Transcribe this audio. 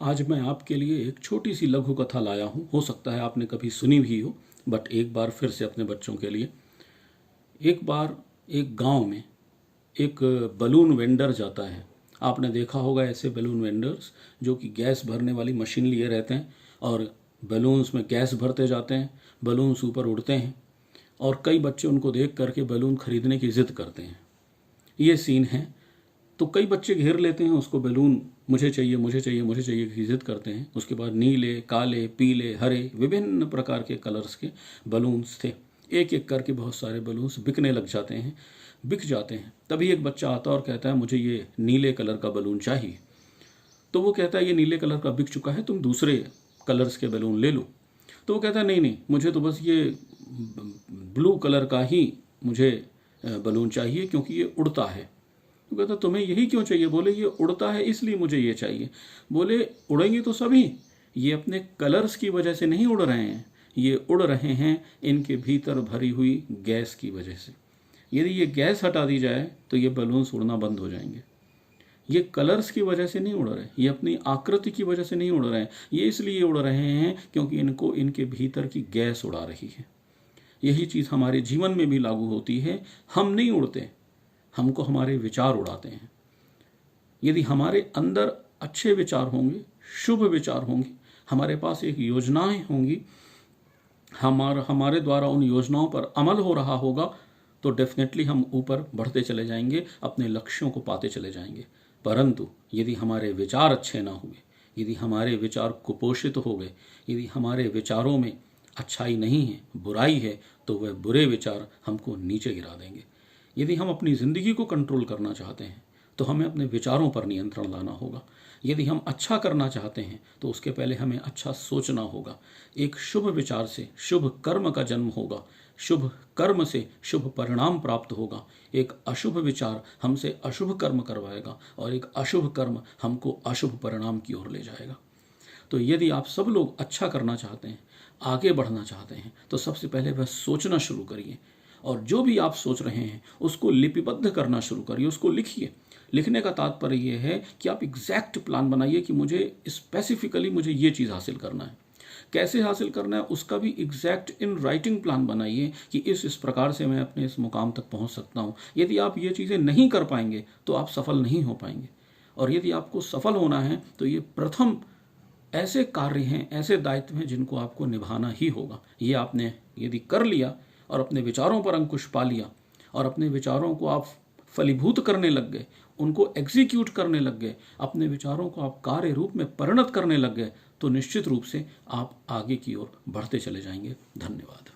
आज मैं आपके लिए एक छोटी सी लघु कथा लाया हूँ। हो सकता है आपने कभी सुनी भी हो, बट एक बार फिर से अपने बच्चों के लिए। एक बार एक गांव में एक बलून वेंडर जाता है। आपने देखा होगा ऐसे बलून वेंडर्स जो कि गैस भरने वाली मशीन लिए रहते हैं और बलून्स में गैस भरते जाते हैं, बलून्स ऊपर उड़ते हैं और कई बच्चे उनको देख करके बलून खरीदने की जिद करते हैं। ये सीन है। तो कई बच्चे घेर लेते हैं उसको, बलून मुझे चाहिए मुझे चाहिए मुझे चाहिए की जिद करते हैं। उसके बाद नीले, काले, पीले, हरे विभिन्न प्रकार के कलर्स के बलून्स थे। एक एक करके बहुत सारे बलून्स बिकने लग जाते हैं, बिक जाते हैं। तभी एक बच्चा आता और कहता है मुझे ये नीले कलर का बलून चाहिए। तो वो कहता है ये नीले कलर का बिक चुका है, तुम दूसरे कलर्स के बलून ले लो। तो वो कहता है नहीं नहीं, मुझे तो बस ये ब्लू कलर का ही मुझे बलून चाहिए क्योंकि ये उड़ता है। तो कहता तुम्हें यही क्यों चाहिए? बोले ये उड़ता है इसलिए मुझे ये चाहिए। बोले उड़ेंगे तो सभी, ये अपने कलर्स की वजह से नहीं उड़ रहे हैं, ये उड़ रहे हैं इनके भीतर भरी हुई गैस की वजह से। यदि ये गैस हटा दी जाए तो ये बलून्स उड़ना बंद हो जाएंगे। ये कलर्स की वजह से नहीं उड़ रहे, ये अपनी आकृति की वजह से नहीं उड़ रहे हैं, ये इसलिए उड़ रहे हैं क्योंकि इनको इनके भीतर की गैस उड़ा रही है। यही चीज़ हमारे जीवन में भी लागू होती है। हम नहीं उड़ते, हमको हमारे विचार उड़ाते हैं। यदि हमारे अंदर अच्छे विचार होंगे, शुभ विचार होंगे, हमारे पास एक योजनाएं होंगी, हमारे द्वारा उन योजनाओं पर अमल हो रहा होगा, तो डेफिनेटली हम ऊपर बढ़ते चले जाएंगे, अपने लक्ष्यों को पाते चले जाएंगे। परंतु यदि हमारे विचार अच्छे ना हुए, यदि हमारे विचार कुपोषित हो गए, यदि हमारे विचारों में अच्छाई नहीं है, बुराई है, तो वह बुरे विचार हमको नीचे गिरा देंगे। यदि हम अपनी ज़िंदगी को कंट्रोल करना चाहते हैं तो हमें अपने विचारों पर नियंत्रण लाना होगा। यदि हम अच्छा करना चाहते हैं तो उसके पहले हमें अच्छा सोचना होगा। एक शुभ विचार से शुभ कर्म का जन्म होगा, शुभ कर्म से शुभ परिणाम प्राप्त होगा। एक अशुभ विचार हमसे अशुभ कर्म करवाएगा और एक अशुभ कर्म हमको अशुभ परिणाम की ओर ले जाएगा। तो यदि आप सब लोग अच्छा करना चाहते हैं, आगे बढ़ना चाहते हैं, तो सबसे पहले वह सोचना शुरू करिए और जो भी आप सोच रहे हैं उसको लिपिबद्ध करना शुरू करिए, उसको लिखिए। लिखने का तात्पर्य यह है कि आप एग्जैक्ट प्लान बनाइए कि मुझे स्पेसिफिकली मुझे ये चीज़ हासिल करना है। कैसे हासिल करना है उसका भी एग्जैक्ट इन राइटिंग प्लान बनाइए कि इस प्रकार से मैं अपने इस मुकाम तक पहुंच सकता हूं। यदि आप ये चीज़ें नहीं कर पाएंगे तो आप सफल नहीं हो पाएंगे। और यदि आपको सफल होना है तो ये प्रथम ऐसे कार्य हैं, ऐसे दायित्व हैं जिनको आपको निभाना ही होगा। ये आपने यदि कर लिया और अपने विचारों पर अंकुश पा लिया और अपने विचारों को आप फलीभूत करने लग गए, उनको एग्जीक्यूट करने लग गए, अपने विचारों को आप कार्य रूप में परिणत करने लग गए, तो निश्चित रूप से आप आगे की ओर बढ़ते चले जाएंगे। धन्यवाद।